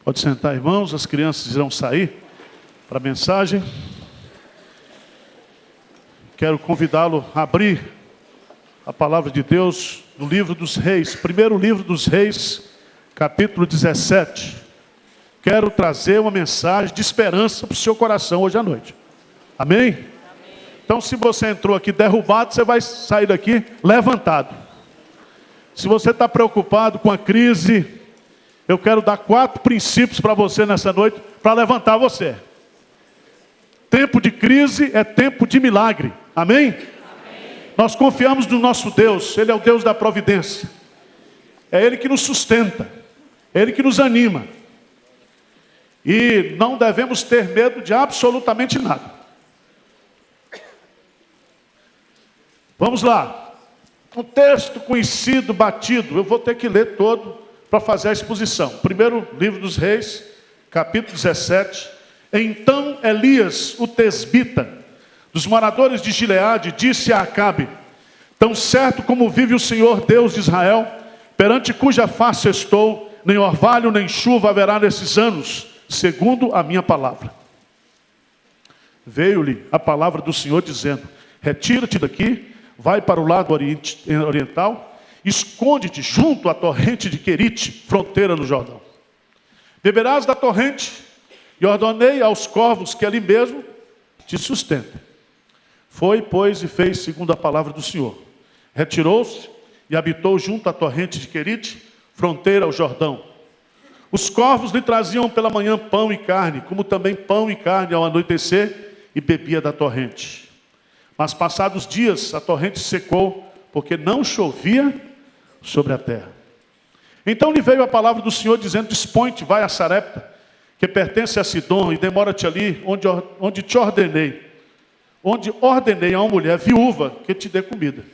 Pode sentar, irmãos, as crianças irão sair para a mensagem. Quero convidá-lo a abrir a palavra de Deus no livro dos Reis, primeiro livro dos Reis, capítulo 17. Quero trazer uma mensagem de esperança para o seu coração hoje à noite. Amém? Então, se você entrou aqui derrubado, você vai sair daqui levantado. Se você está preocupado com a crise, eu quero dar 4 princípios para você nessa noite, para levantar você. Tempo de crise é tempo de milagre. Amém? Amém? Nós confiamos no nosso Deus. Ele é o Deus da providência. É Ele que nos sustenta. É Ele que nos anima. E não devemos ter medo de absolutamente nada. Vamos lá. Um texto conhecido, batido. Eu vou ter que ler todo para fazer a exposição. Primeiro livro dos Reis, capítulo 17. Então Elias, o tesbita, dos moradores de Gileade, disse a Acabe: tão certo como vive o Senhor Deus de Israel, perante cuja face estou, nem orvalho nem chuva haverá nesses anos, segundo a minha palavra. Veio-lhe a palavra do Senhor dizendo: retira-te daqui, vai para o lado oriental, esconde-te junto à torrente de Querite, fronteira no Jordão. Beberás da torrente, e ordenei aos corvos que ali mesmo te sustentem. Foi, pois, e fez segundo a palavra do Senhor. Retirou-se e habitou junto à torrente de Querite, fronteira ao Jordão. Os corvos lhe traziam pela manhã pão e carne, como também pão e carne ao anoitecer, e bebia da torrente. Mas passados dias a torrente secou, porque não chovia sobre a terra. Então lhe veio a palavra do Senhor dizendo: dispõe-te, vai a Sarepta, que pertence a Sidom, e demora-te ali onde te ordenei, onde ordenei a uma mulher viúva que te dê comida.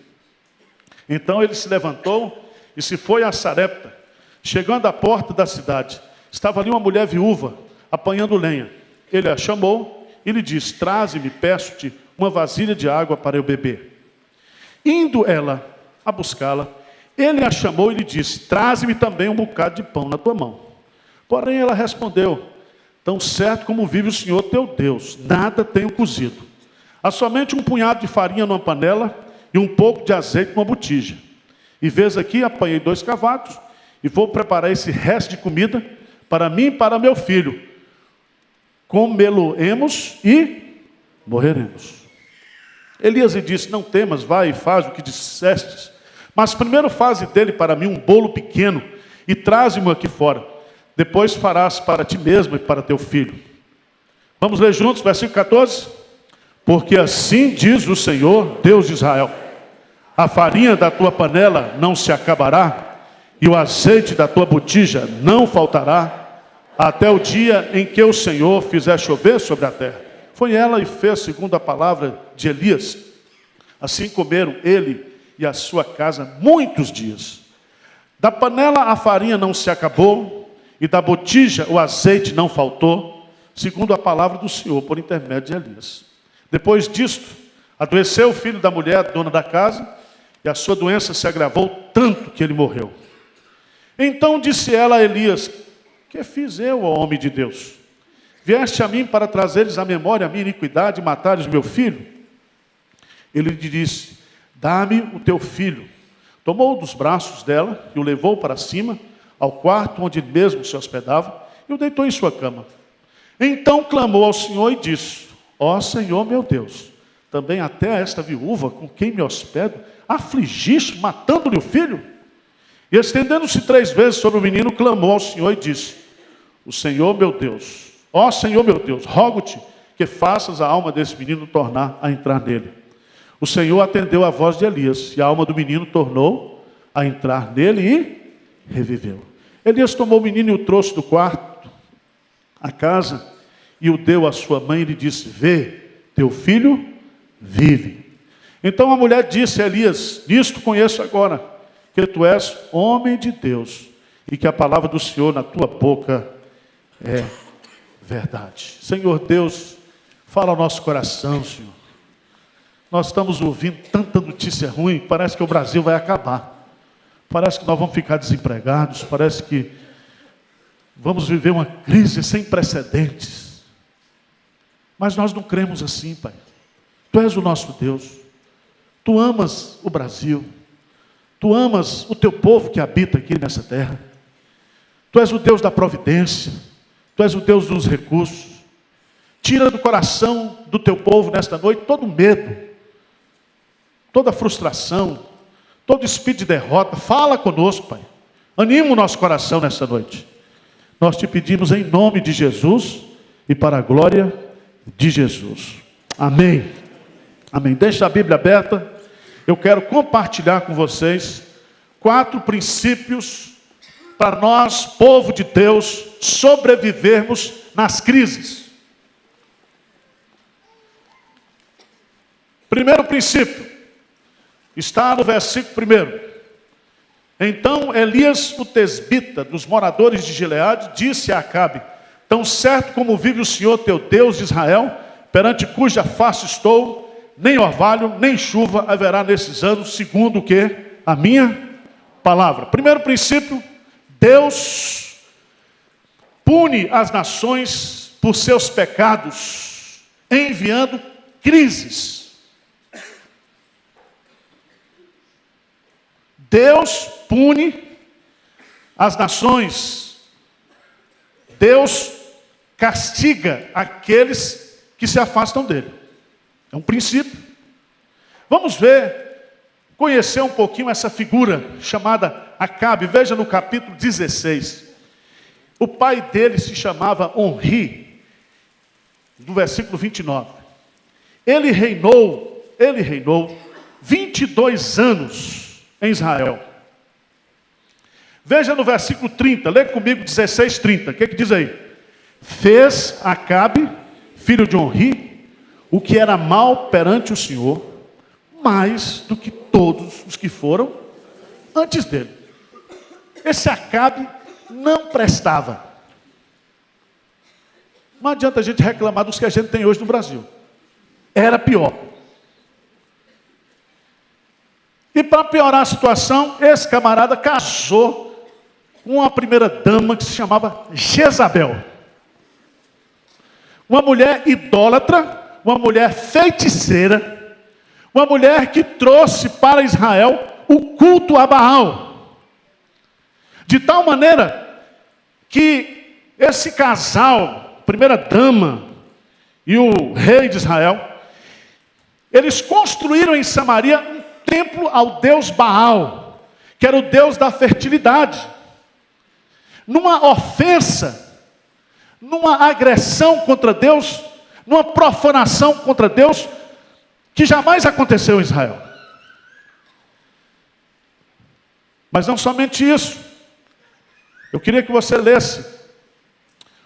Então ele se levantou e se foi a Sarepta. Chegando à porta da cidade, estava ali uma mulher viúva apanhando lenha. Ele a chamou e lhe disse: traze-me, peço-te, uma vasilha de água para eu beber. Indo ela a buscá-la, ele a chamou e lhe disse: traze-me também um bocado de pão na tua mão. Porém ela respondeu: tão certo como vive o Senhor teu Deus, nada tenho cozido. Há somente um punhado de farinha numa panela e um pouco de azeite numa botija. E vês aqui, apanhei 2 cavalos e vou preparar esse resto de comida para mim e para meu filho. Comê-lo-emos e morreremos. Elias lhe disse: não temas, vai e faz o que dissestes. Mas primeiro faze dele para mim um bolo pequeno e traze-mo aqui fora. Depois farás para ti mesmo e para teu filho. Vamos ler juntos, versículo 14. Porque assim diz o Senhor, Deus de Israel: a farinha da tua panela não se acabará, e o azeite da tua botija não faltará, até o dia em que o Senhor fizer chover sobre a terra. Foi ela e fez segundo a palavra de Elias. Assim comeram ele e a sua casa muitos dias. Da panela a farinha não se acabou, e da botija o azeite não faltou, segundo a palavra do Senhor, por intermédio de Elias. Depois disto, adoeceu o filho da mulher, dona da casa, e a sua doença se agravou tanto que ele morreu. Então disse ela a Elias: que fiz eu, ó homem de Deus? Vieste a mim para trazeres à memória a minha iniquidade e matares meu filho? Ele lhe disse: dá-me o teu filho. Tomou dos braços dela e o levou para cima, ao quarto onde ele mesmo se hospedava, e o deitou em sua cama. Então clamou ao Senhor e disse: ó Senhor meu Deus, também até esta viúva com quem me hospedo afligiste, matando-lhe o filho? E estendendo-se 3 vezes sobre o menino, clamou ao Senhor e disse: o Senhor meu Deus, ó Senhor meu Deus, rogo-te que faças a alma desse menino tornar a entrar nele. O Senhor atendeu a voz de Elias, e a alma do menino tornou a entrar nele e reviveu. Elias tomou o menino e o trouxe do quarto à casa, e o deu à sua mãe e lhe disse: vê, teu filho vive. Então a mulher disse a Elias: nisto conheço agora que tu és homem de Deus, e que a palavra do Senhor na tua boca é verdade. Senhor Deus, fala ao nosso coração, Senhor. Nós estamos ouvindo tanta notícia ruim, parece que o Brasil vai acabar. Parece que nós vamos ficar desempregados, parece que vamos viver uma crise sem precedentes. Mas nós não cremos assim, Pai. Tu és o nosso Deus. Tu amas o Brasil. Tu amas o teu povo que habita aqui nessa terra. Tu és o Deus da providência. Tu és o Deus dos recursos. Tira do coração do teu povo nesta noite todo medo, toda frustração, todo espírito de derrota. Fala conosco, Pai. Anima o nosso coração nesta noite. Nós te pedimos em nome de Jesus e para a glória de Jesus. Amém. Amém. Deixa a Bíblia aberta. Eu quero compartilhar com vocês 4 princípios para nós, povo de Deus, sobrevivermos nas crises. Primeiro princípio está no versículo 1. Então Elias, o tesbita, dos moradores de Gileade, disse a Acabe: tão certo como vive o Senhor teu Deus de Israel, perante cuja face estou, nem orvalho, nem chuva haverá nesses anos, segundo o que? A minha palavra. Primeiro princípio: Deus pune as nações por seus pecados, enviando crises. Deus pune as nações. Deus castiga aqueles que se afastam dele. É um princípio. Vamos conhecer um pouquinho essa figura chamada Acabe. Veja no capítulo 16. O pai dele se chamava Onri, no versículo 29. Ele reinou 22 anos em Israel. Veja no versículo 30, lê comigo 16:30. O que diz aí? Fez Acabe, filho de Onri, o que era mal perante o Senhor, mais do que todos os que foram antes dele. Esse Acabe não prestava. Não adianta a gente reclamar dos que a gente tem hoje no Brasil. Era pior. E para piorar a situação, esse camarada casou com uma primeira dama que se chamava Jezabel. Uma mulher idólatra, uma mulher feiticeira, uma mulher que trouxe para Israel o culto a Baal. De tal maneira que esse casal, primeira dama e o rei de Israel, eles construíram em Samaria um templo ao deus Baal, que era o deus da fertilidade. Numa ofensa, numa agressão contra Deus, numa profanação contra Deus, que jamais aconteceu em Israel. Mas não somente isso. Eu queria que você lesse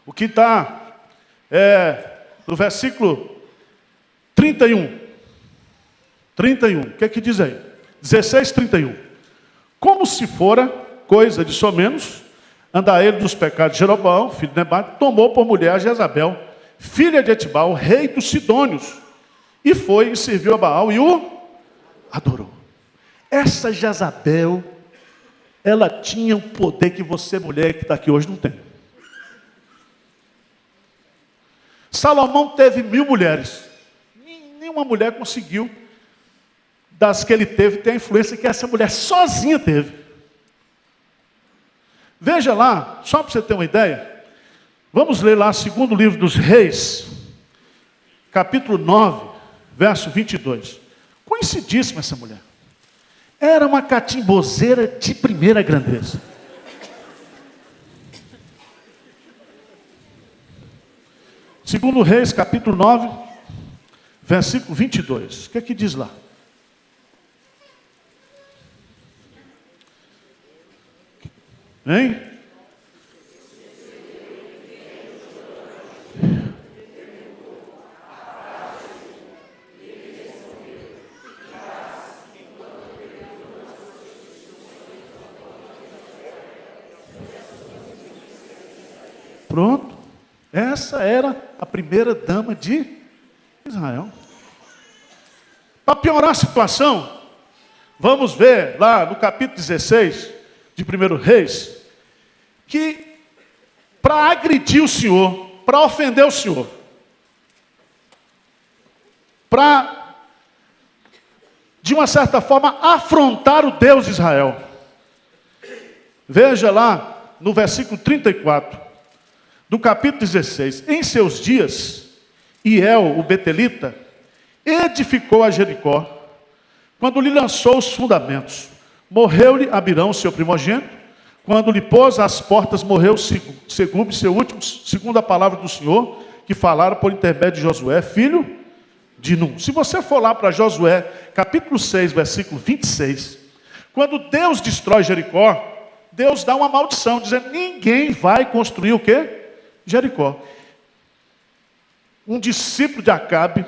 o que está no versículo 31. 31, o que é que diz aí? 16:31. Como se fora coisa de somenos, andar ele dos pecados de Jeroboão, filho de Nebate, tomou por mulher a Jezabel, filha de Etibal, rei dos Sidônios, e foi e serviu a Baal e o adorou. Essa Jezabel, ela tinha um poder que você, mulher que está aqui hoje, não tem. Salomão teve 1000 mulheres. Nenhuma mulher conseguiu, das que ele teve, ter a influência que essa mulher sozinha teve. Veja lá, só para você ter uma ideia, vamos ler lá, segundo livro dos Reis, capítulo 9, verso 22. Conhecidíssima essa mulher. Era uma catimbozeira de primeira grandeza. Segundo Reis, capítulo 9, versículo 22. O que é que diz lá? Hein? Pronto. Essa era a primeira dama de Israel. Para piorar a situação, vamos ver lá no capítulo 16 de 1 Reis, que para agredir o Senhor, para ofender o Senhor, para, de uma certa forma, afrontar o Deus de Israel. Veja lá no versículo 34, do capítulo 16. Em seus dias, Hiel, o betelita, edificou a Jericó, quando lhe lançou os fundamentos. Morreu-lhe Abirão, seu primogênito. Quando lhe pôs as portas, morreu Segube, seu último, segundo a palavra do Senhor, que falaram por intermédio de Josué, filho de Num. Se você for lá para Josué, capítulo 6, versículo 26, quando Deus destrói Jericó, Deus dá uma maldição, dizendo, ninguém vai construir o quê? Jericó. Um discípulo de Acabe,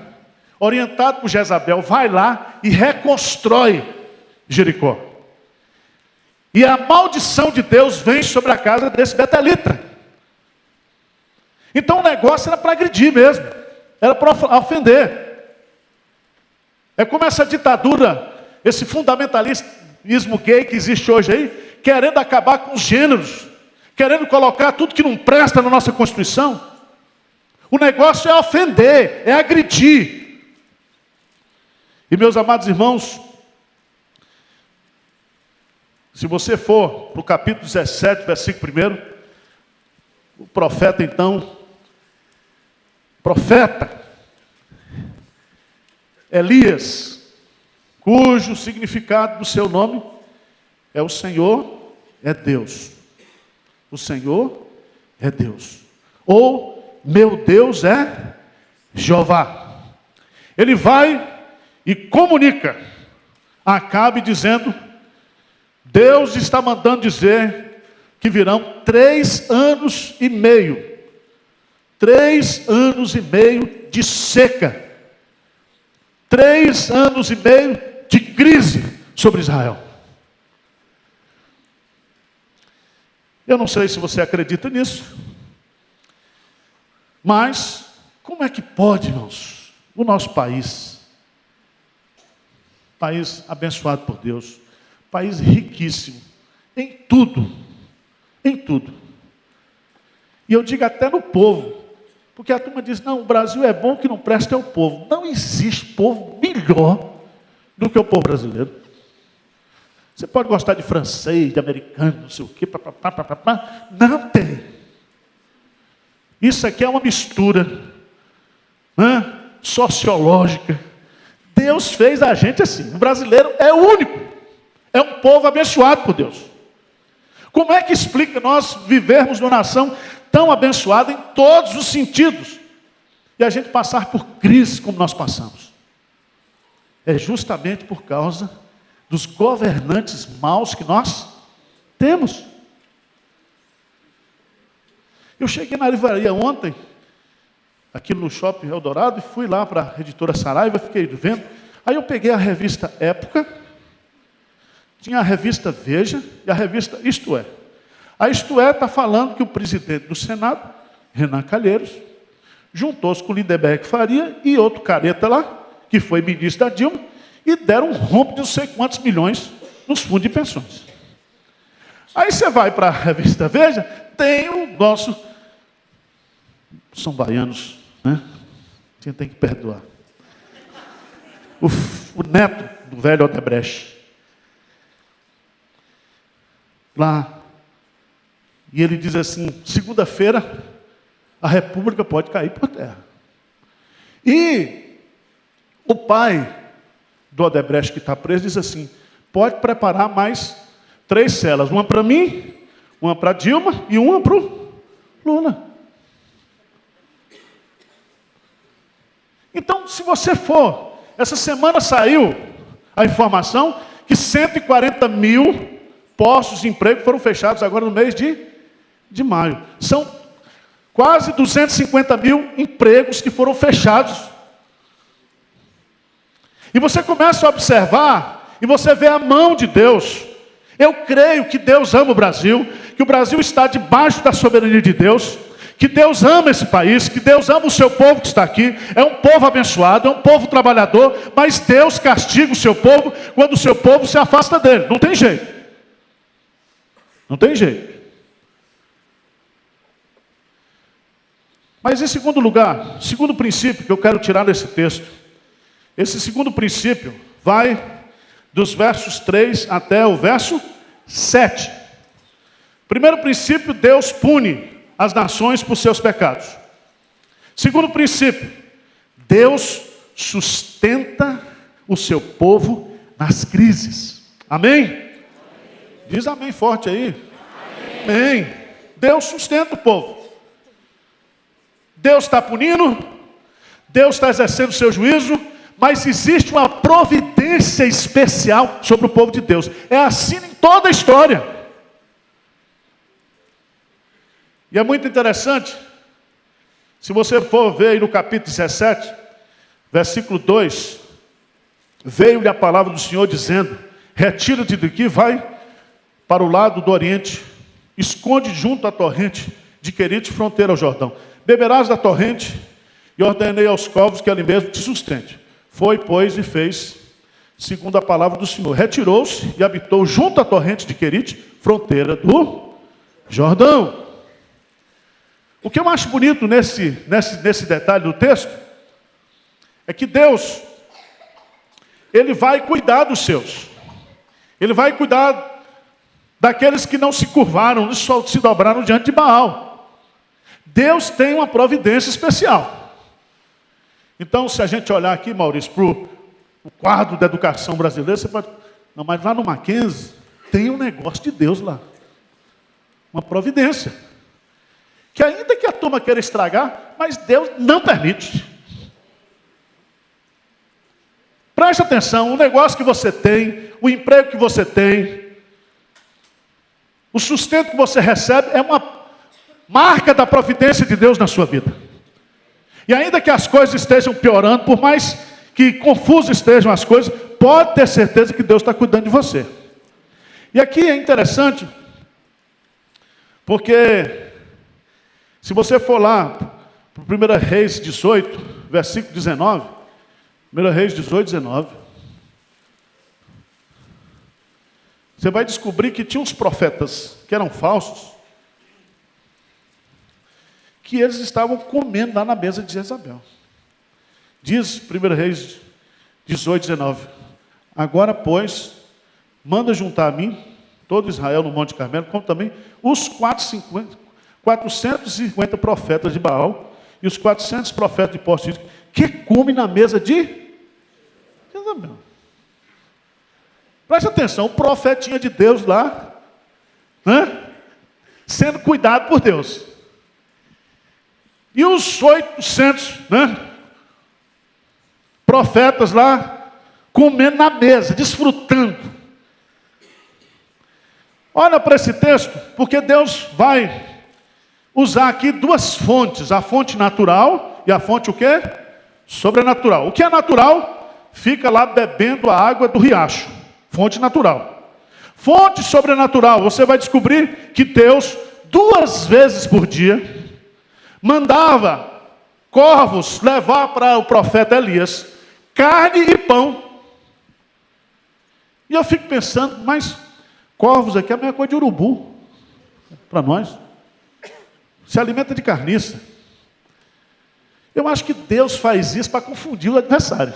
orientado por Jezabel, vai lá e reconstrói Jericó. E a maldição de Deus vem sobre a casa desse betelita. Então o negócio era para agredir mesmo, era para ofender. É como essa ditadura, esse fundamentalismo gay que existe hoje aí, querendo acabar com os gêneros, querendo colocar tudo que não presta na nossa Constituição. O negócio é ofender, é agredir. E meus amados irmãos, se você for para o capítulo 17, versículo 1, o profeta então, Elias, cujo significado do seu nome é o Senhor é Deus. O Senhor é Deus. Ou meu Deus é Jeová. Ele vai e comunica a Acabe dizendo, Deus está mandando dizer que virão 3 anos e meio. 3 anos e meio de seca. 3 anos e meio de crise sobre Israel. Eu não sei se você acredita nisso, mas como é que pode, irmãos, o nosso país abençoado por Deus, país riquíssimo, em tudo, e eu digo até no povo, porque a turma diz, não, o Brasil é bom, o que não presta é o povo. Não existe povo melhor do que o povo brasileiro. Você pode gostar de francês, de americano, não sei o quê, não tem. Isso aqui é uma mistura sociológica. Deus fez a gente assim. O brasileiro é único. É um povo abençoado por Deus. Como é que explica nós vivermos numa nação tão abençoada em todos os sentidos e a gente passar por crises como nós passamos? É justamente por causa dos governantes maus que nós temos. Eu cheguei na livraria ontem, aqui no Shopping Eldorado, e fui lá para a editora Saraiva, fiquei vendo. Aí eu peguei a revista Época, tinha a revista Veja e a revista Isto É. A Isto É está falando que o presidente do Senado, Renan Calheiros, juntou-se com Lindeberg Faria e outro careta lá, que foi ministro da Dilma, e deram um rombo de não sei quantos milhões nos fundos de pensões. Aí você vai para a revista Veja, tem o nosso... São baianos, né? Você tem que perdoar. O neto do velho Odebrecht. Lá. E ele diz assim, segunda-feira, a República pode cair por terra. E o pai do Odebrecht que está preso diz assim, pode preparar mais 3 celas. Uma para mim, uma para Dilma e uma para o Lula. Então, se você for, essa semana saiu a informação que 140 mil postos de emprego foram fechados agora no mês de maio. São quase 250 mil empregos que foram fechados. E você começa a observar, e você vê a mão de Deus. Eu creio que Deus ama o Brasil, que o Brasil está debaixo da soberania de Deus, que Deus ama esse país, que Deus ama o seu povo que está aqui, é um povo abençoado, é um povo trabalhador, mas Deus castiga o seu povo quando o seu povo se afasta dele. Não tem jeito. Não tem jeito. Mas em segundo lugar, segundo princípio que eu quero tirar desse texto, esse segundo princípio vai dos versos 3 até o verso 7. Primeiro princípio, Deus pune as nações por seus pecados. Segundo princípio, Deus sustenta o seu povo nas crises. Amém? Diz amém forte aí. Amém. Deus sustenta o povo. Deus está punindo, Deus está exercendo o seu juízo, mas existe uma providência especial sobre o povo de Deus. É assim em toda a história. E é muito interessante, se você for ver aí no capítulo 17, versículo 2, veio-lhe a palavra do Senhor dizendo: retira-te daqui, vai para o lado do oriente, esconde junto à torrente de Querite, fronteira ao Jordão. Beberás da torrente, e ordenei aos corvos que ali mesmo te sustente. Foi, pois, e fez, segundo a palavra do Senhor. Retirou-se e habitou junto à torrente de Querite, fronteira do Jordão. O que eu acho bonito nesse detalhe do texto, é que Deus, Ele vai cuidar dos seus. Ele vai cuidar daqueles que não se curvaram, não se dobraram diante de Baal. Deus tem uma providência especial. Então, se a gente olhar aqui, Maurício, para o quadro da educação brasileira, você pode... Não, mas lá no Mackenzie, tem um negócio de Deus lá. Uma providência. Que ainda que a turma queira estragar, mas Deus não permite. Preste atenção, o negócio que você tem, o emprego que você tem, o sustento que você recebe é uma marca da providência de Deus na sua vida. E ainda que as coisas estejam piorando, por mais que confusas estejam as coisas, pode ter certeza que Deus está cuidando de você. E aqui é interessante, porque se você for lá para 1 Reis 18, versículo 19, 1 Reis 18, 19, você vai descobrir que tinha uns profetas que eram falsos, que eles estavam comendo lá na mesa de Jezabel. Diz 1 Reis 18, 19, agora, pois, manda juntar a mim, todo Israel no Monte Carmelo, como também os 450 profetas de Baal e os 400 profetas de Poste que comem na mesa de Jezabel. Preste atenção, o profetinha de Deus lá, né, sendo cuidado por Deus. E os 800, profetas lá, comendo na mesa, desfrutando. Olha para esse texto, porque Deus vai usar aqui duas fontes, a fonte natural e a fonte o quê? Sobrenatural. O que é natural, fica lá bebendo a água do riacho, fonte natural. Fonte sobrenatural, você vai descobrir que Deus, 2 vezes por dia, mandava corvos levar para o profeta Elias carne e pão. E eu fico pensando, mas corvos aqui é a mesma coisa de urubu para nós. Se alimenta de carniça. Eu acho que Deus faz isso para confundir o adversário.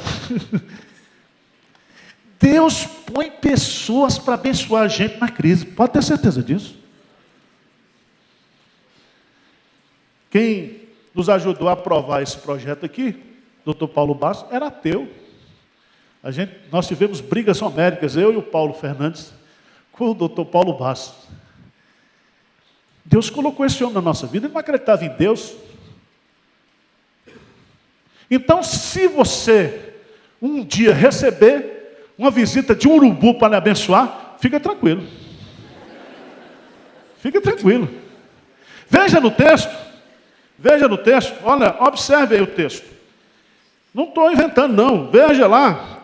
Deus põe pessoas para abençoar a gente na crise. Pode ter certeza disso. Quem nos ajudou a aprovar esse projeto aqui, Dr. Paulo Bastos, era ateu. Nós tivemos brigas homéricas, eu e o Paulo Fernandes, com o Dr. Paulo Bastos. Deus colocou esse homem na nossa vida, ele não acreditava em Deus. Então, se você um dia receber uma visita de um urubu para lhe abençoar, fica tranquilo. Fica tranquilo. Veja no texto, olha, observe aí o texto. Não estou inventando não, veja lá.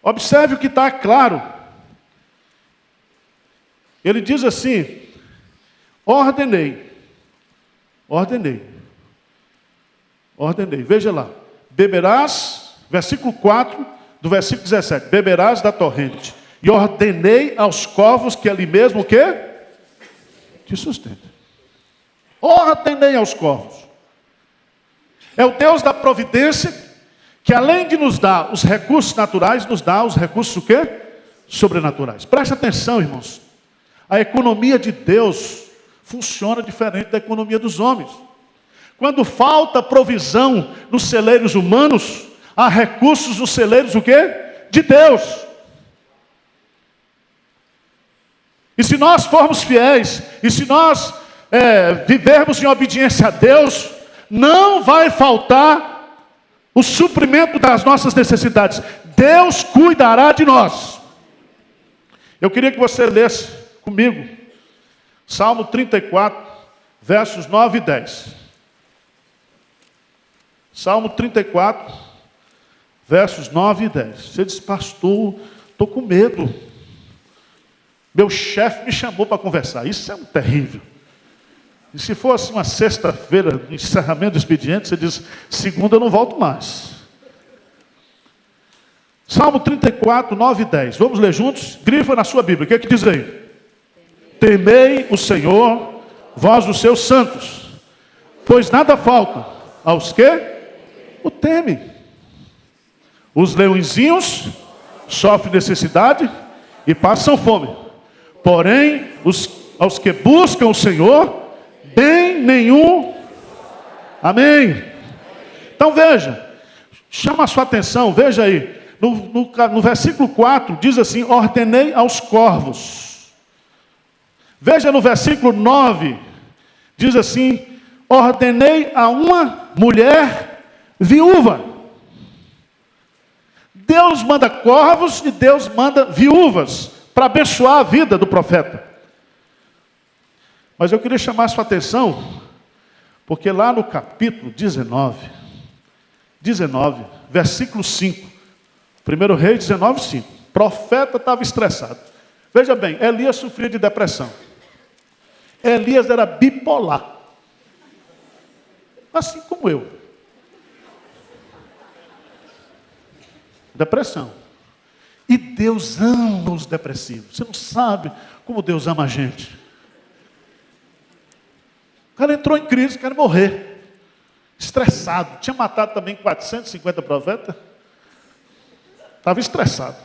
Observe o que está claro. Ele diz assim, ordenei, veja lá. Beberás, versículo 4 do versículo 17, beberás da torrente. E ordenei aos corvos que ali mesmo o quê? Te sustenta. Ordenei aos corvos. É o Deus da providência, que além de nos dar os recursos naturais, nos dá os recursos o quê? Sobrenaturais. Preste atenção, irmãos. A economia de Deus funciona diferente da economia dos homens. Quando falta provisão nos celeiros humanos, há recursos nos celeiros o quê? De Deus. E se nós formos fiéis, e se nós vivermos em obediência a Deus, não vai faltar o suprimento das nossas necessidades. Deus cuidará de nós. Eu queria que você lesse comigo Salmo 34, versos 9 e 10. Salmo 34, versos 9 e 10. Você diz, pastor, estou com medo. Meu chefe me chamou para conversar. Isso é um terrível. E se fosse uma sexta-feira, encerramento do expediente, você diz, segunda eu não volto mais. Salmo 34, 9 e 10. Vamos ler juntos? Grifa na sua Bíblia. O que é que diz aí? Temei o Senhor, vós os seus santos, pois nada falta aos que o temem. Os leõezinhos sofrem necessidade e passam fome. Porém, aos que buscam o Senhor, bem nenhum. Amém. Então veja, chama a sua atenção, veja aí, no versículo 4, diz assim, ordenei aos corvos. Veja no versículo 9, diz assim, ordenei a uma mulher viúva. Deus manda corvos e Deus manda viúvas para abençoar a vida do profeta. Mas eu queria chamar a sua atenção, porque lá no capítulo 19, versículo 5, 1 Reis 19, 5, o profeta estava estressado. Veja bem, Elias sofria de depressão. Elias era bipolar, assim como eu. Depressão. E Deus ama os depressivos. Você não sabe como Deus ama a gente. O cara entrou em crise, quer morrer. Estressado. Tinha matado também 450 profetas. Estava estressado.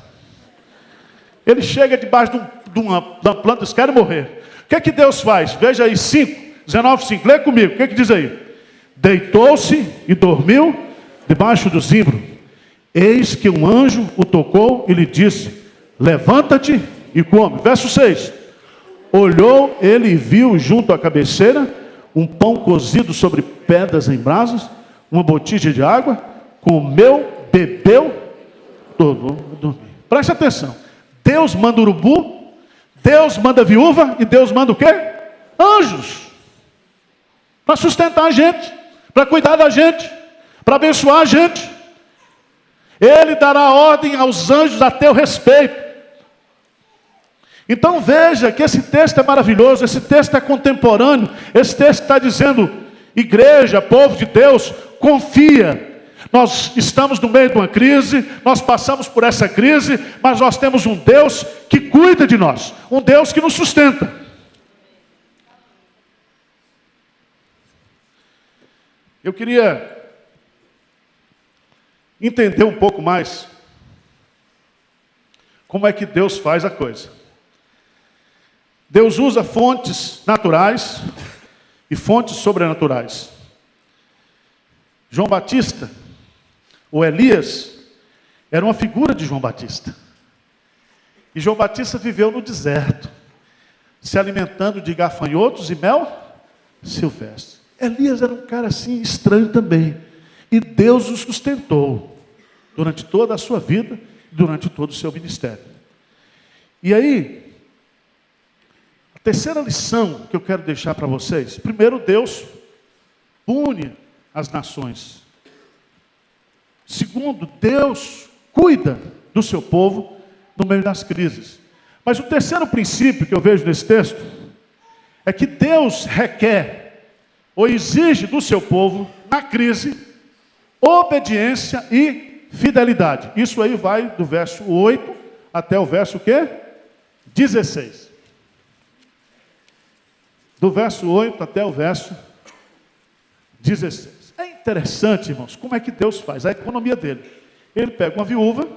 Ele chega debaixo de uma planta e diz, quero morrer. O que é que Deus faz? Veja aí, 19, 5. Lê comigo. O que é que diz aí? Deitou-se e dormiu debaixo do zimbro. Eis que um anjo o tocou e lhe disse, levanta-te e come. Verso 6. Olhou ele e viu junto à cabeceira um pão cozido sobre pedras em brasas, uma botija de água, comeu, bebeu, dormiu. Preste atenção. Deus manda urubu, Deus manda viúva e Deus manda o quê? Anjos. Para sustentar a gente, para cuidar da gente, para abençoar a gente. Ele dará ordem aos anjos a teu respeito. Então veja que esse texto é maravilhoso, esse texto é contemporâneo, esse texto está dizendo, igreja, povo de Deus, confia. Nós estamos no meio de uma crise, nós passamos por essa crise, mas nós temos um Deus que cuida de nós, um Deus que nos sustenta. Eu queria entender um pouco mais como é que Deus faz a coisa. Deus usa fontes naturais e fontes sobrenaturais. João Batista, ou Elias, era uma figura de João Batista. E João Batista viveu no deserto, se alimentando de gafanhotos e mel silvestre. Elias era um cara assim estranho também. E Deus o sustentou durante toda a sua vida, durante todo o seu ministério. E aí, a terceira lição que eu quero deixar para vocês. Primeiro, Deus pune as nações. Segundo, Deus cuida do seu povo no meio das crises. Mas o terceiro princípio que eu vejo nesse texto é que Deus requer ou exige do seu povo, na crise, obediência e fidelidade. Isso aí vai do verso 8 até o verso o quê? 16. do verso 8 até o verso 16. É interessante, irmãos, como é que Deus faz, a economia dele. Ele pega uma viúva,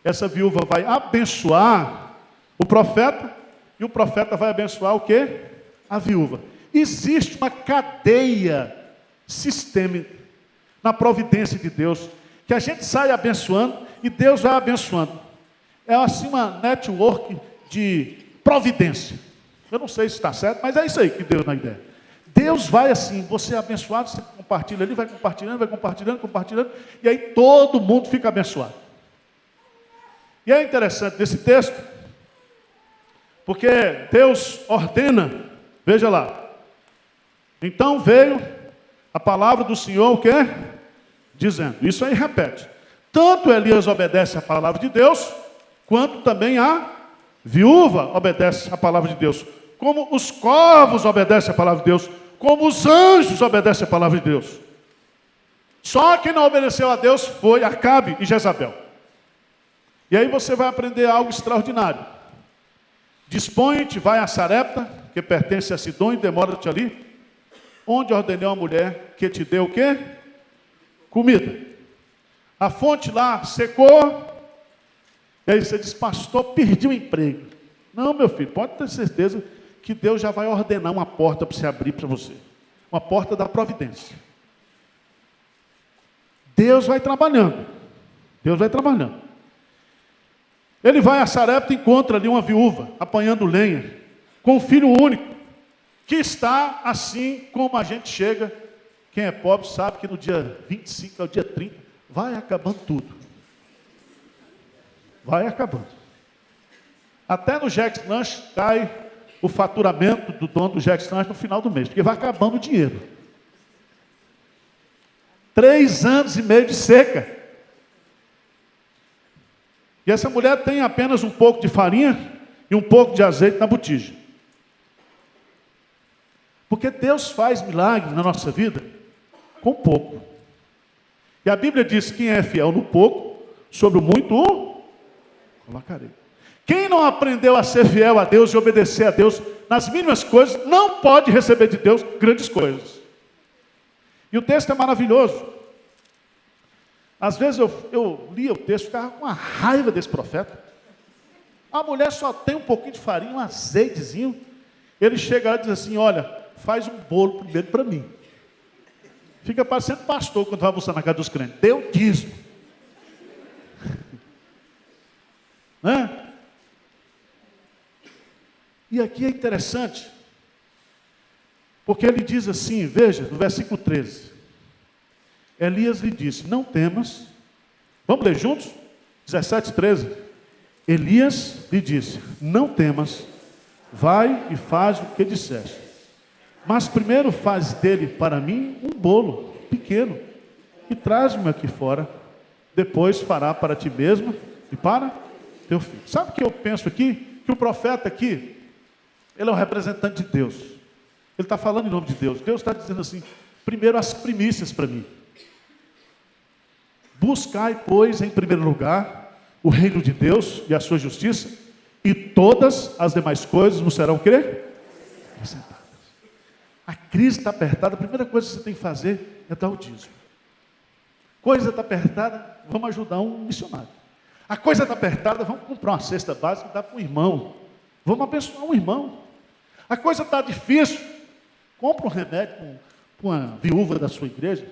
essa viúva vai abençoar o profeta, e o profeta vai abençoar o quê? A viúva. Existe uma cadeia sistêmica na providência de Deus, que a gente sai abençoando e Deus vai abençoando. É assim uma network de providência. Eu não sei se está certo, mas é isso aí que Deus dá ideia. Deus vai assim, você é abençoado, você compartilha ali, vai compartilhando, e aí todo mundo fica abençoado. E é interessante nesse texto, porque Deus ordena, veja lá. Então veio a palavra do Senhor, o quê? Dizendo, isso aí repete. Tanto Elias obedece à palavra de Deus, quanto também a viúva obedece à palavra de Deus. Como os corvos obedecem à palavra de Deus, como os anjos obedecem à palavra de Deus. Só quem não obedeceu a Deus foi Acabe e Jezabel. E aí você vai aprender algo extraordinário. Dispõe-te, vai a Sarepta, que pertence a Sidom, e demora-te ali, onde ordenei uma mulher que te deu o quê? Comida. A fonte lá secou, e aí você diz, pastor, perdi o emprego. Não, meu filho, pode ter certeza que Deus já vai ordenar uma porta para se abrir para você. Uma porta da providência. Deus vai trabalhando. Deus vai trabalhando. Ele vai a Sarepta e encontra ali uma viúva, apanhando lenha, com um filho único, que está assim como a gente chega. Quem é pobre sabe que no dia 25 ao dia 30, vai acabando tudo. Vai acabando. Até no Jack's Lanche cai o faturamento do dono do Jack's Lanche no final do mês, porque vai acabando o dinheiro. 3 anos e meio de seca. E essa mulher tem apenas um pouco de farinha e um pouco de azeite na botija. Porque Deus faz milagre na nossa vida com pouco. E a Bíblia diz, quem é fiel no pouco, sobre o muito o colocarei. Quem não aprendeu a ser fiel a Deus e obedecer a Deus nas mínimas coisas, não pode receber de Deus grandes coisas. E o texto é maravilhoso. Às vezes eu lia o texto, ficava com uma raiva desse profeta. A mulher só tem um pouquinho de farinha, um azeitezinho. Ele chega lá e diz assim, olha, faz um bolo primeiro para mim. Fica parecendo pastor quando vai almoçar na casa dos crentes. Deu dízimo. Né? E aqui é interessante, porque ele diz assim, veja, no versículo 13. Elias lhe disse, não temas. Vamos ler juntos? 17, 13. Elias lhe disse, não temas, vai e faz o que disseste. Mas primeiro faz dele para mim um bolo pequeno e traz-me aqui fora. Depois fará para ti mesmo e para teu filho. Sabe o que eu penso aqui? Que o profeta aqui, ele é um representante de Deus. Ele está falando em nome de Deus. Deus está dizendo assim, primeiro as primícias para mim. Buscai, pois, em primeiro lugar, o reino de Deus e a sua justiça, e todas as demais coisas vos serão o quê? Acrescentadas. A crise está apertada, a primeira coisa que você tem que fazer é dar o dízimo. Coisa está apertada, vamos ajudar um missionário. A coisa está apertada, vamos comprar uma cesta básica e dar para um irmão. Vamos abençoar um irmão. A coisa está difícil, compra um remédio para uma viúva da sua igreja.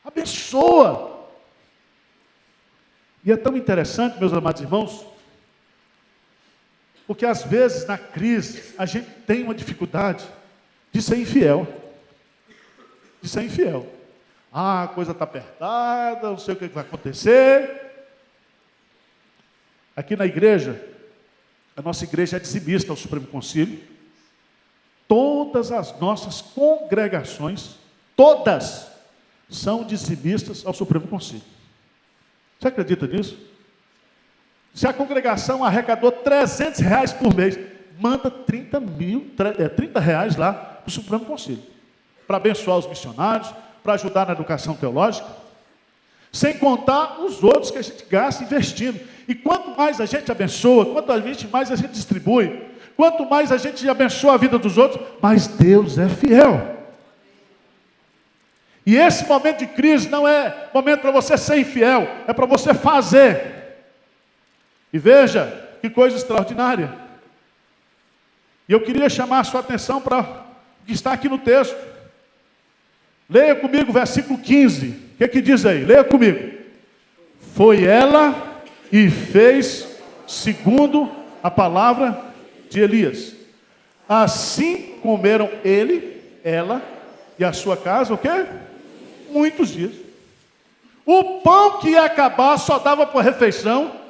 Abençoa. E é tão interessante, meus amados irmãos, porque às vezes na crise a gente tem uma dificuldade de ser infiel. De ser infiel. Ah, a coisa está apertada, não sei o que vai acontecer. Aqui na igreja, a nossa igreja é dizimista ao Supremo Concílio. Todas as nossas congregações, todas, são dizimistas ao Supremo Concílio. Você acredita nisso? Se a congregação arrecadou R$300 por mês, manda 30 reais lá para o Supremo Concílio, para abençoar os missionários, para ajudar na educação teológica. Sem contar os outros que a gente gasta investindo. E quanto mais a gente abençoa, mais a gente distribui, quanto mais a gente abençoa a vida dos outros, mais Deus é fiel. E esse momento de crise não é momento para você ser infiel, é para você fazer. E veja que coisa extraordinária. E eu queria chamar a sua atenção para o que está aqui no texto. Leia comigo o versículo 15. O que diz aí? Leia comigo. Foi ela e fez segundo a palavra de Elias. Assim comeram ele, ela e a sua casa, o quê? Muitos dias. O pão que ia acabar só dava para refeição.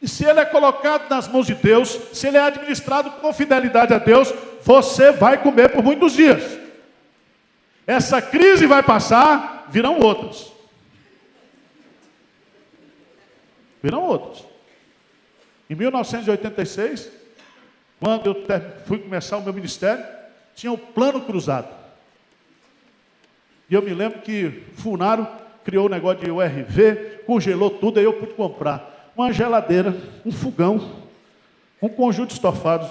E se ele é colocado nas mãos de Deus, se ele é administrado com fidelidade a Deus, você vai comer por muitos dias. Essa crise vai passar, virão outros. Virão outros. Em 1986, quando eu fui começar o meu ministério, tinha o plano cruzado. E eu me lembro que Funaro criou o negócio de URV, congelou tudo, aí eu pude comprar uma geladeira, um fogão, um conjunto de estofados.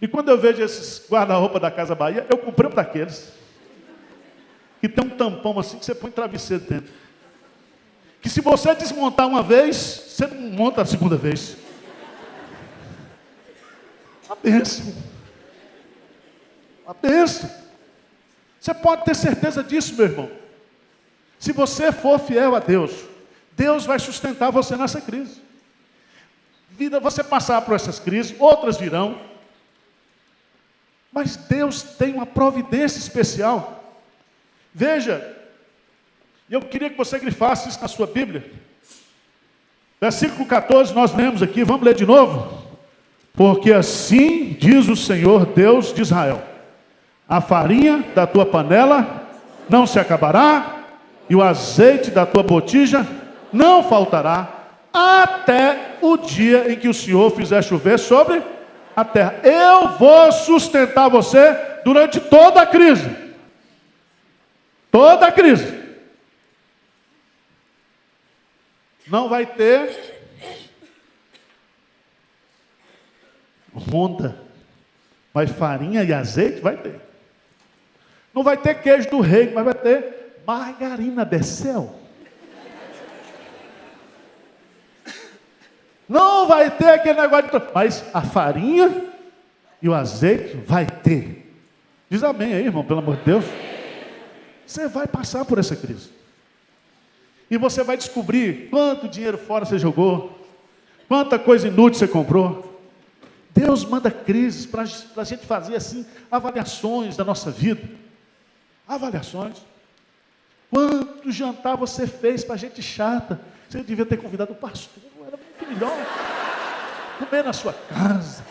E quando eu vejo esses guarda-roupa da Casa Bahia, eu comprei um daqueles, que tem um tampão assim, que você põe travesseiro dentro. Que se você desmontar uma vez, você não monta a segunda vez. Uma bênção. Uma bênção. Você pode ter certeza disso, meu irmão. Se você for fiel a Deus, Deus vai sustentar você nessa crise. Você passar por essas crises, outras virão. Mas Deus tem uma providência especial. Veja, eu queria que você grifasse isso na sua Bíblia. Versículo 14, nós lemos aqui, vamos ler de novo? Porque assim diz o Senhor Deus de Israel: a farinha da tua panela não se acabará, e o azeite da tua botija não faltará, até o dia em que o Senhor fizer chover sobre a terra. Eu vou sustentar você durante toda a crise. Toda a crise. Não vai ter Honda, mas farinha e azeite vai ter. Não vai ter queijo do rei, mas vai ter margarina Becel. Não vai ter aquele negócio de... Mas a farinha e o azeite vai ter. Diz amém aí, irmão, pelo amor de Deus. Você vai passar por essa crise. E você vai descobrir quanto dinheiro fora você jogou, quanta coisa inútil você comprou. Deus manda crises para a gente fazer assim, avaliações da nossa vida. Avaliações. Quanto jantar você fez para gente chata? Você devia ter convidado o pastor, era muito melhor. Comer na sua casa.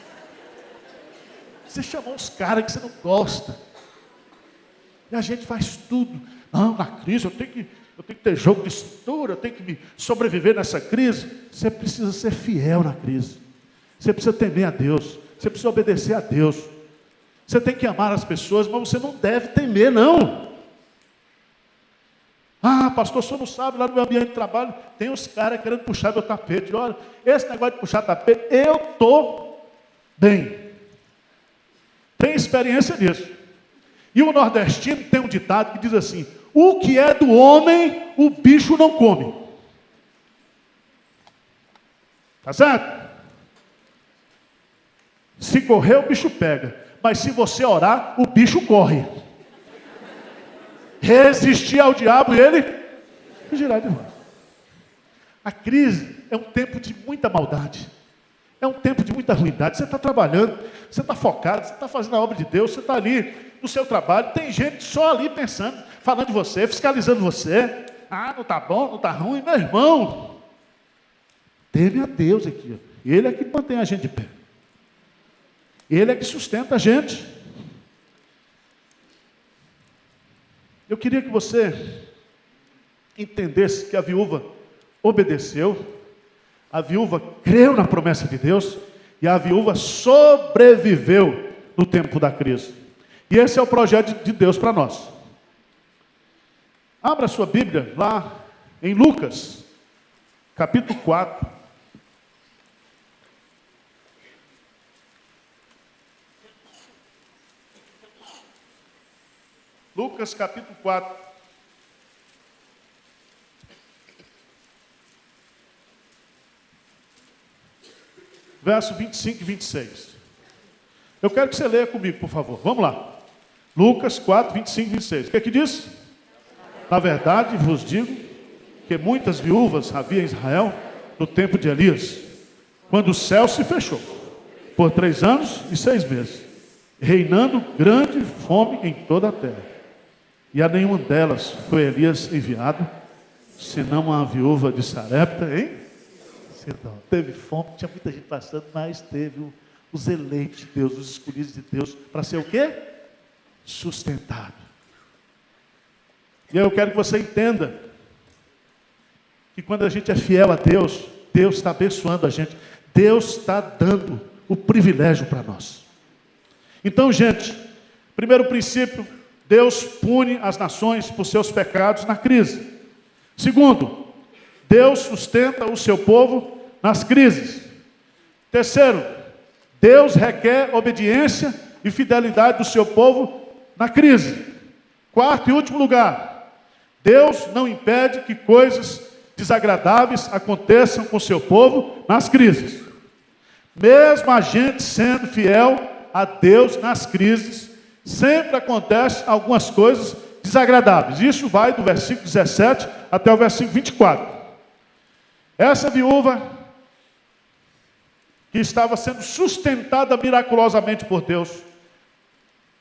Você chamou os caras que você não gosta. E a gente faz tudo. Não, na crise eu tenho que ter jogo de cintura, eu tenho que me sobreviver nessa crise. Você precisa ser fiel na crise. Você precisa temer a Deus. Você precisa obedecer a Deus. Você tem que amar as pessoas, mas você não deve temer, não. Ah, pastor, o senhor não sabe, lá no meu ambiente de trabalho, tem uns caras querendo puxar meu tapete. Olha, esse negócio de puxar tapete, eu estou bem. Tem experiência nisso. E o nordestino tem um ditado que diz assim: o que é do homem, o bicho não come. Tá certo? Se correr, o bicho pega. Mas se você orar, o bicho corre. Resistir ao diabo e ele fugirá de nós. A crise é um tempo de muita maldade. É um tempo de muita ruindade. Você está trabalhando, você está focado, você está fazendo a obra de Deus, você está ali no seu trabalho, tem gente só ali pensando, falando de você, fiscalizando você. Ah, não está bom, não está ruim. Meu irmão, teme a Deus aqui. Ele é que mantém a gente de pé. Ele é que sustenta a gente. Eu queria que você entendesse que a viúva obedeceu, a viúva creu na promessa de Deus e a viúva sobreviveu no tempo da crise. E esse é o projeto de Deus para nós. Abra a sua Bíblia lá em Lucas, capítulo 4. Lucas, capítulo 4. Verso 25 e 26. Eu quero que você leia comigo, por favor. Vamos lá. Lucas 4, 25 e 26. O que é que diz? Na verdade, vos digo que muitas viúvas havia em Israel no tempo de Elias, quando o céu se fechou, por 3 anos e 6 meses, reinando grande fome em toda a terra. E a nenhuma delas foi Elias enviado, senão a viúva de Sarepta, hein? Não, teve fome, tinha muita gente passando, mas teve os eleitos de Deus, os escolhidos de Deus, para ser o quê? Sustentado. E aí eu quero que você entenda que quando a gente é fiel a Deus, Deus está abençoando a gente, Deus está dando o privilégio para nós. Então, gente, primeiro princípio, Deus pune as nações por seus pecados na crise. Segundo, Deus sustenta o seu povo nas crises. Terceiro, Deus requer obediência e fidelidade do seu povo na crise. Quarto e último lugar, Deus não impede que coisas desagradáveis aconteçam com o seu povo nas crises. Mesmo a gente sendo fiel a Deus nas crises, sempre acontecem algumas coisas desagradáveis. Isso vai do versículo 17 até o versículo 24. Essa viúva que estava sendo sustentada miraculosamente por Deus,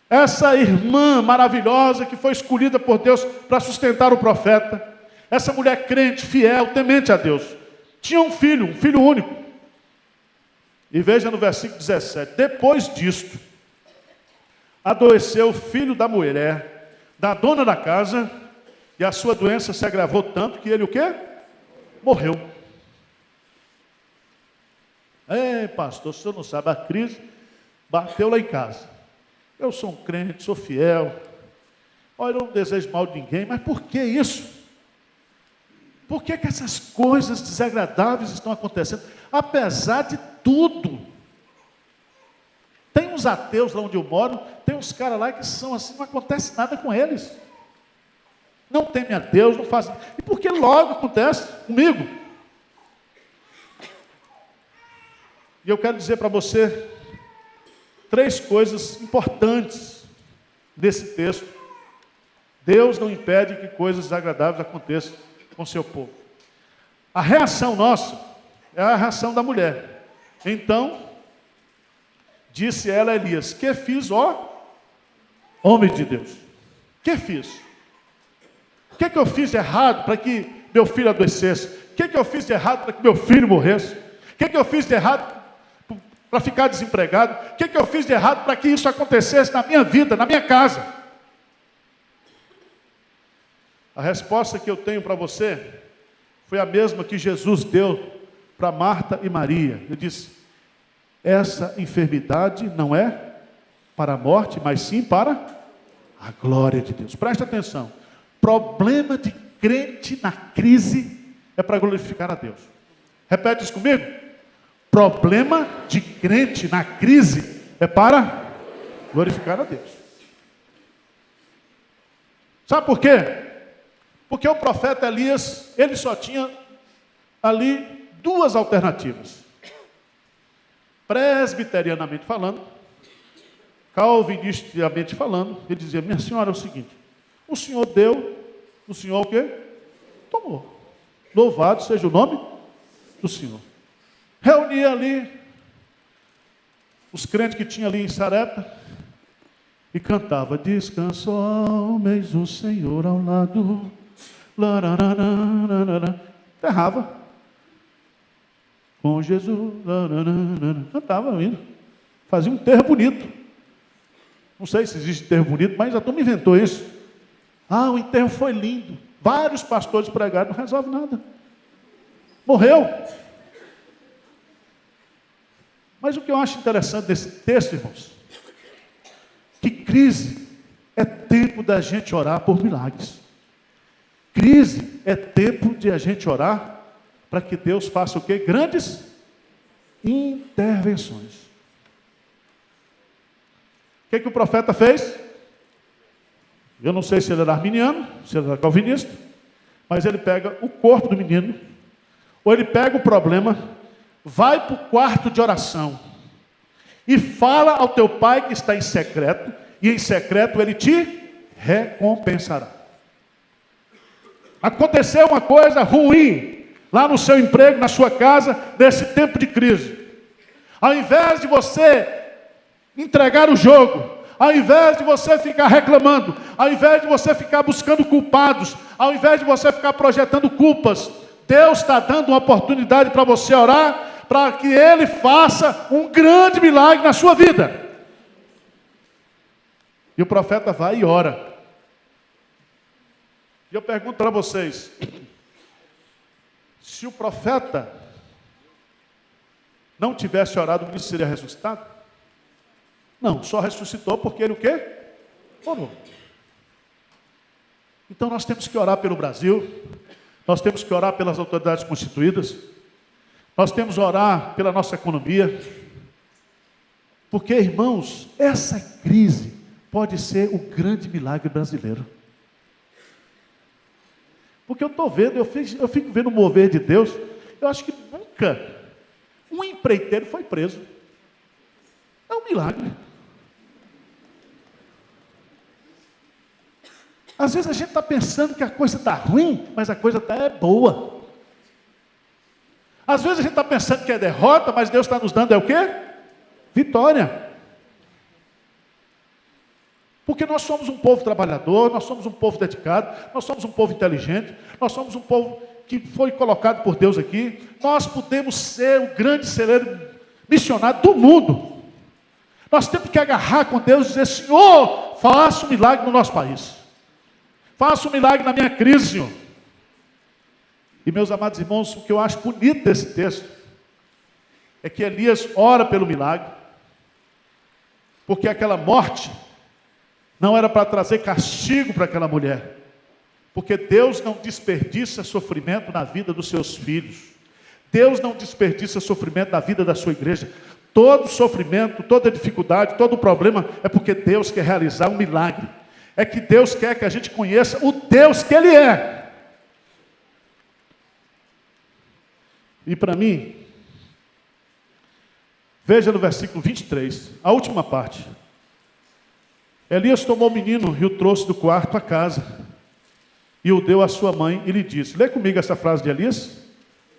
essa irmã maravilhosa que foi escolhida por Deus para sustentar o profeta, essa mulher crente, fiel, temente a Deus, tinha um filho único. E veja no versículo 17, depois disto, adoeceu o filho da mulher, da dona da casa, e a sua doença se agravou tanto que ele o quê? Morreu. Pastor, o senhor não sabe, a crise bateu lá em casa. Eu sou um crente, sou fiel. Olha, eu não desejo mal de ninguém, mas por que isso? Por que essas coisas desagradáveis estão acontecendo? Apesar de tudo. Tem uns ateus lá onde eu moro, tem uns caras lá que são assim, não acontece nada com eles. Não temem a Deus, não fazem. E por que logo acontece comigo? E eu quero dizer para você 3 coisas importantes desse texto. Deus não impede que coisas desagradáveis aconteçam com o seu povo. A reação nossa é a reação da mulher. Então, disse ela a Elias, que fiz, ó, homem de Deus? Que fiz? O que eu fiz de errado para que meu filho adoecesse? O que eu fiz de errado para que meu filho morresse? O que eu fiz de errado para ficar desempregado? O que eu fiz de errado para que isso acontecesse na minha vida, na minha casa? A resposta que eu tenho para você foi a mesma que Jesus deu para Marta e Maria. Ele disse, essa enfermidade não é para a morte, mas sim para a glória de Deus. Presta atenção. Problema de crente na crise é para glorificar a Deus. Repete isso comigo. Problema de crente na crise é para glorificar a Deus. Sabe por quê? Porque o profeta Elias, ele só tinha ali 2 alternativas. Presbiterianamente falando, calvinisticamente falando, ele dizia, minha senhora, é o seguinte, o senhor deu, o senhor o quê? Tomou. Louvado seja o nome do Senhor. Reunia ali os crentes que tinha ali em Sarepta e cantava, descanso, homens, o Senhor ao lado, enterrava com Jesus, cantava indo, fazia um enterro bonito. Não sei se existe enterro bonito, mas a turma inventou isso. O enterro foi lindo, vários pastores pregaram, não resolve nada, morreu. Mas o que eu acho interessante desse texto, irmãos, que crise é tempo da gente orar por milagres. Crise é tempo de a gente orar para que Deus faça o quê? Grandes intervenções. O que o profeta fez? Eu não sei se ele era arminiano, se ele era calvinista, mas ele pega o corpo do menino, ou ele pega o problema, vai para o quarto de oração e fala ao teu pai que está em secreto, e em secreto ele te recompensará. Aconteceu uma coisa ruim lá no seu emprego, na sua casa, nesse tempo de crise. Ao invés de você entregar o jogo, ao invés de você ficar reclamando, ao invés de você ficar buscando culpados, ao invés de você ficar projetando culpas, Deus está dando uma oportunidade para você orar, para que Ele faça um grande milagre na sua vida. E o profeta vai e ora. E eu pergunto para vocês, se o profeta não tivesse orado, o menino seria ressuscitado? Não, só ressuscitou porque ele o quê? Orou. Então nós temos que orar pelo Brasil, nós temos que orar pelas autoridades constituídas, nós temos que orar pela nossa economia, porque, irmãos, essa crise pode ser o grande milagre brasileiro. Porque eu estou vendo, eu fico vendo o mover de Deus, eu acho que nunca um empreiteiro foi preso. É um milagre. Às vezes a gente está pensando que a coisa está ruim, mas a coisa está boa. Às vezes a gente está pensando que é derrota, mas Deus está nos dando é o quê? Vitória. Porque nós somos um povo trabalhador, nós somos um povo dedicado, nós somos um povo inteligente, nós somos um povo que foi colocado por Deus aqui. Nós podemos ser o grande celeiro missionário do mundo. Nós temos que agarrar com Deus e dizer: Senhor, faça um milagre no nosso país. Faça um milagre na minha crise, Senhor. E, meus amados irmãos, o que eu acho bonito desse texto é que Elias ora pelo milagre, porque aquela morte não era para trazer castigo para aquela mulher, porque Deus não desperdiça sofrimento na vida dos seus filhos. Deus não desperdiça sofrimento na vida da sua igreja. Todo sofrimento, toda dificuldade, todo problema é porque Deus quer realizar um milagre. É que Deus quer que a gente conheça o Deus que Ele é. E para mim, veja no versículo 23, a última parte. Elias tomou o menino e o trouxe do quarto à casa, e o deu à sua mãe e lhe disse: lê comigo essa frase de Elias: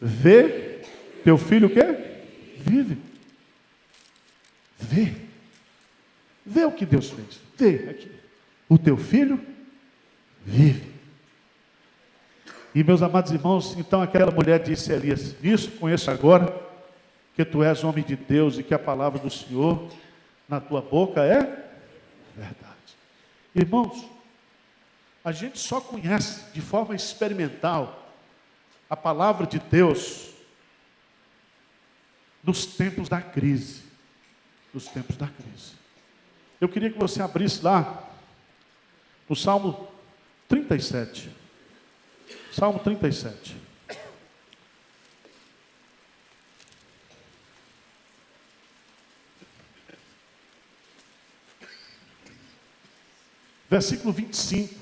vê teu filho o quê? Vive. Vê. Vê o que Deus fez. Vê aqui. O teu filho vive. E, meus amados irmãos, então aquela mulher disse a Elias: isso conheço agora, que tu és homem de Deus e que a palavra do Senhor na tua boca é verdade. Irmãos, a gente só conhece de forma experimental a palavra de Deus nos tempos da crise. Nos tempos da crise. Eu queria que você abrisse lá no Salmo 37. Salmo 37. Versículo 25.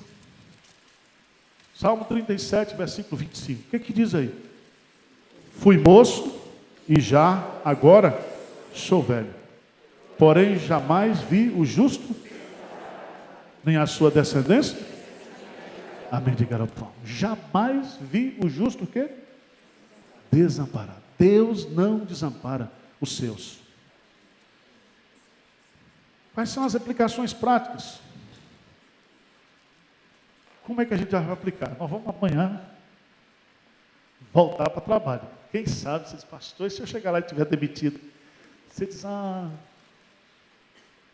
Salmo 37, versículo 25. O que diz aí? Fui moço e já agora sou velho. Porém jamais vi o justo, nem a sua descendência. Amém, diga ao pão. Jamais vi o justo o quê? Desamparado. Deus não desampara os seus. Quais são as aplicações práticas? Como é que a gente vai aplicar? Nós vamos amanhã voltar para o trabalho. Quem sabe, você diz: pastor, e se eu chegar lá e estiver demitido? Você diz: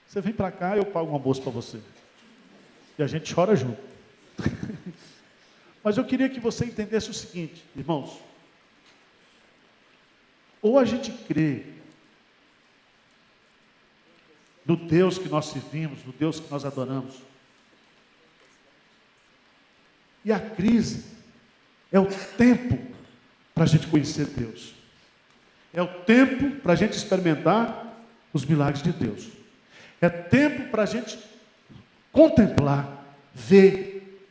você vem para cá e eu pago um almoço para você. E a gente chora junto. Mas eu queria que você entendesse o seguinte, irmãos. Ou a gente crê no Deus que nós servimos, no Deus que nós adoramos, E a crise é o tempo para a gente conhecer Deus. É o tempo para a gente experimentar os milagres de Deus. É tempo para a gente contemplar, ver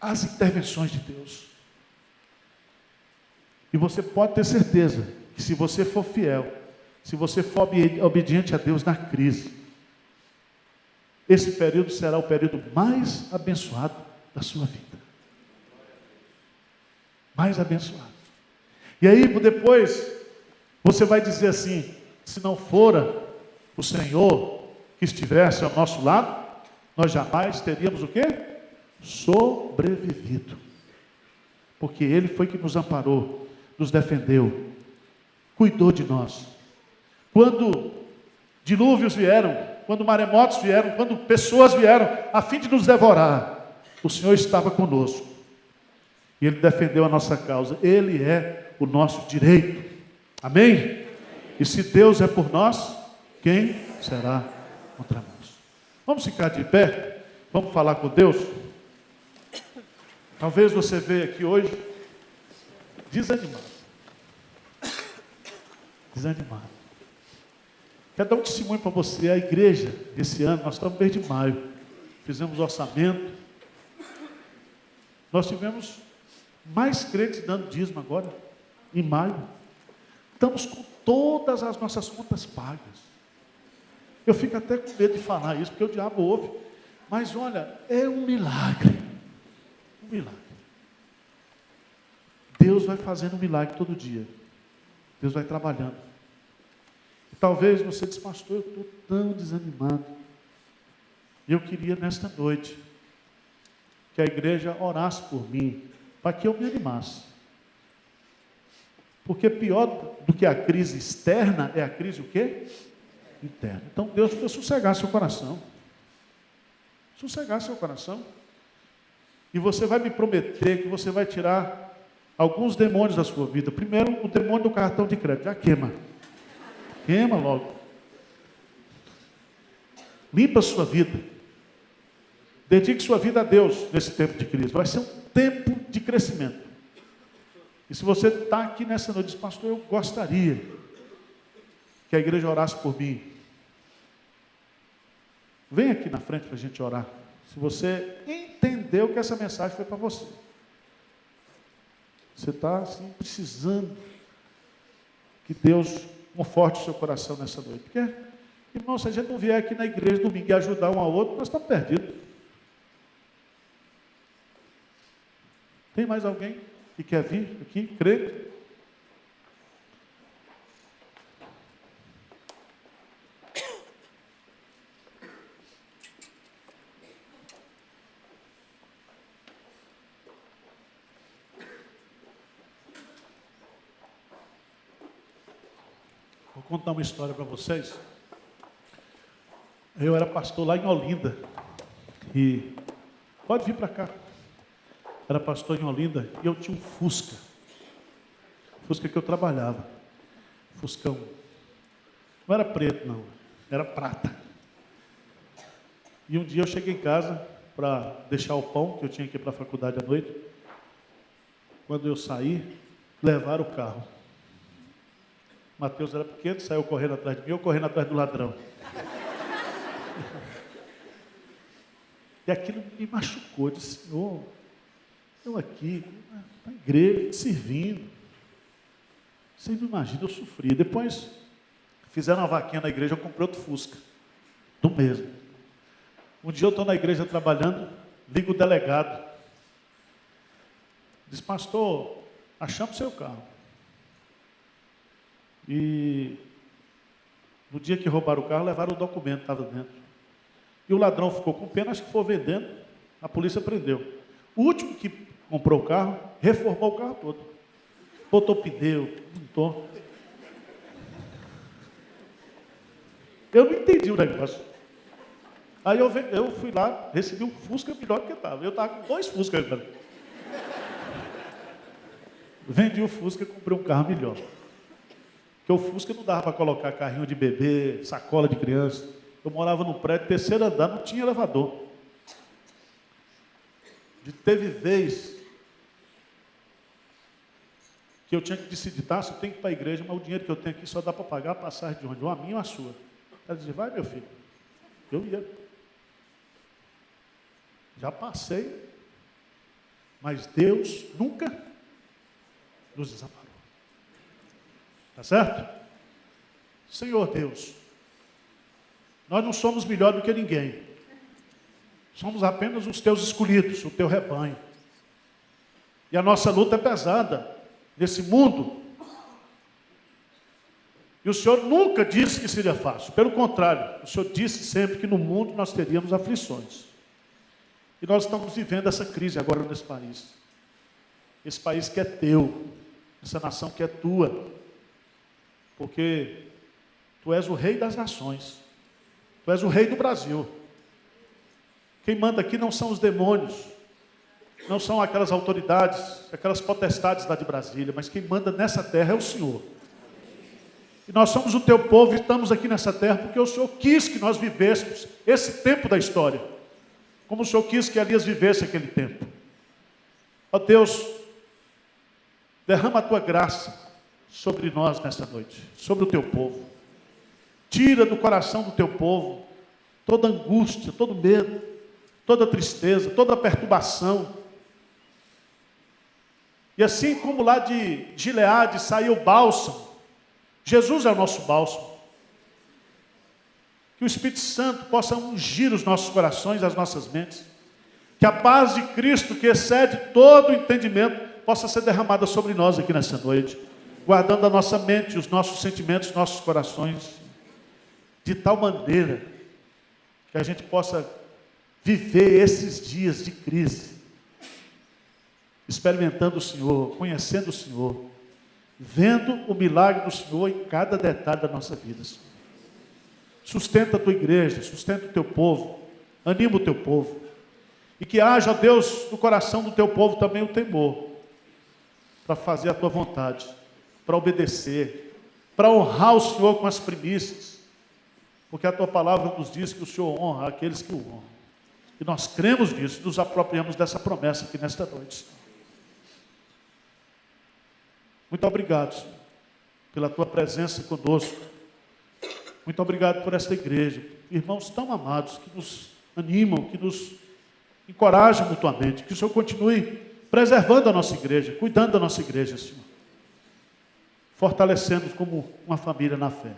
as intervenções de Deus. E você pode ter certeza que se você for fiel, se você for obediente a Deus na crise, esse período será o período mais abençoado da sua vida. Mais abençoado. E aí, depois, você vai dizer assim: se não fora o Senhor que estivesse ao nosso lado, nós jamais teríamos o quê? Sobrevivido. Porque Ele foi que nos amparou, nos defendeu, cuidou de nós. Quando dilúvios vieram, quando maremotos vieram, quando pessoas vieram a fim de nos devorar, o Senhor estava conosco. E Ele defendeu a nossa causa. Ele é o nosso direito. Amém? E se Deus é por nós, quem será contra nós? Vamos ficar de pé? Vamos falar com Deus? Talvez você veja aqui hoje desanimado. Desanimado. Quero dar um testemunho para você. A igreja, esse ano, nós estamos no mês de maio. Fizemos orçamento. Nós tivemos mais crentes dando dízimo agora, em maio. Estamos com todas as nossas contas pagas. Eu fico até com medo de falar isso, porque o diabo ouve. Mas olha, é um milagre. Um milagre. Deus vai fazendo um milagre todo dia. Deus vai trabalhando. E talvez você diz: pastor, eu estou tão desanimado. E eu queria nesta noite que a igreja orasse por mim, para que eu me animasse. Porque pior do que a crise externa é a crise o quê? Interna. Então Deus precisa sossegar seu coração. Sossegar seu coração. E você vai me prometer que você vai tirar alguns demônios da sua vida. Primeiro, o demônio do cartão de crédito. Já queima. Queima logo. Limpa a sua vida. Dedique sua vida a Deus nesse tempo de crise. Vai ser um tempo de crescimento. E se você está aqui nessa noite e diz: pastor, eu gostaria que a igreja orasse por mim, vem aqui na frente para a gente orar. Se você entendeu que essa mensagem foi para você. Você está assim, precisando que Deus conforte o seu coração nessa noite. Porque, irmão, se a gente não vier aqui na igreja domingo e ajudar um ao outro, nós estamos perdidos. Tem mais alguém que quer vir aqui, crer? Vou contar uma história para vocês. Eu era pastor lá em Olinda. E pode vir para cá. Era pastor em Olinda e eu tinha um Fusca. Fusca que eu trabalhava. Fuscão. Não era preto, não. Era prata. E um dia eu cheguei em casa para deixar o pão, que eu tinha que ir para a faculdade à noite. Quando eu saí, levaram o carro. Mateus era pequeno, saiu correndo atrás de mim, eu correndo atrás do ladrão. E aquilo me machucou. Eu disse: Senhor, eu aqui, na igreja, servindo. Você não imagina, eu sofri. Depois, fizeram uma vaquinha na igreja, eu comprei outro Fusca. Do mesmo. Um dia eu estou na igreja trabalhando, ligo o delegado. Diz: pastor, achamos o seu carro. E no dia que roubaram o carro, levaram o documento, estava dentro. E o ladrão ficou com pena, acho que foi vendendo, a polícia prendeu. O último que comprou o carro, reformou o carro todo. Botou pneu, montou. Eu não entendi o negócio. Aí eu fui lá, recebi um Fusca melhor do que estava. Eu estava com 2 Fuscas. Vendi o Fusca e comprei um carro melhor. Porque o Fusca não dava para colocar carrinho de bebê, sacola de criança. Eu morava no prédio, 3º andar, não tinha elevador. Teve vez que eu tinha que decidir, tá, se eu tenho que ir para a igreja, mas o dinheiro que eu tenho aqui só dá para pagar a passagem de onde? Ou a minha ou a sua. Ela dizia, vai meu filho. Eu ia. Já passei, mas Deus nunca nos desamparou. Tá certo? Senhor Deus, nós não somos melhor do que ninguém. Somos apenas os teus escolhidos, o teu rebanho. E a nossa luta é pesada nesse mundo. E o Senhor nunca disse que seria fácil. Pelo contrário, o Senhor disse sempre que no mundo nós teríamos aflições. E nós estamos vivendo essa crise agora nesse país. Esse país que é teu, essa nação que é tua. Porque tu és o rei das nações. Tu és o rei do Brasil. Quem manda aqui não são os demônios, não são aquelas autoridades, aquelas potestades lá de Brasília, mas quem manda nessa terra é o Senhor. E nós somos o teu povo e estamos aqui nessa terra porque o Senhor quis que nós vivêssemos esse tempo da história, como o Senhor quis que Elias vivesse aquele tempo. Ó Deus, derrama a tua graça sobre nós nessa noite, sobre o teu povo. Tira do coração do teu povo toda angústia, todo medo, toda tristeza, toda perturbação. E assim como lá de Gileade saiu o bálsamo, Jesus é o nosso bálsamo. Que o Espírito Santo possa ungir os nossos corações, as nossas mentes. Que a paz de Cristo, que excede todo o entendimento, possa ser derramada sobre nós aqui nessa noite, guardando a nossa mente, os nossos sentimentos, nossos corações, de tal maneira que a gente possa viver esses dias de crise, experimentando o Senhor, conhecendo o Senhor, vendo o milagre do Senhor em cada detalhe da nossa vida, Senhor. Sustenta a tua igreja, sustenta o teu povo, anima o teu povo, e que haja, Deus, no coração do teu povo também o temor, para fazer a tua vontade, para obedecer, para honrar o Senhor com as primícias, porque a tua palavra nos diz que o Senhor honra aqueles que o honram. E nós cremos nisso, nos apropriamos dessa promessa aqui nesta noite. Muito obrigado, Senhor, pela tua presença conosco. Muito obrigado por esta igreja. Irmãos tão amados, que nos animam, que nos encorajam mutuamente. Que o Senhor continue preservando a nossa igreja, cuidando da nossa igreja, Senhor. Fortalecendo-nos como uma família na fé.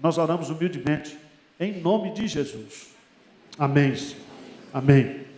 Nós oramos humildemente, em nome de Jesus. Amém, Senhor. Amém.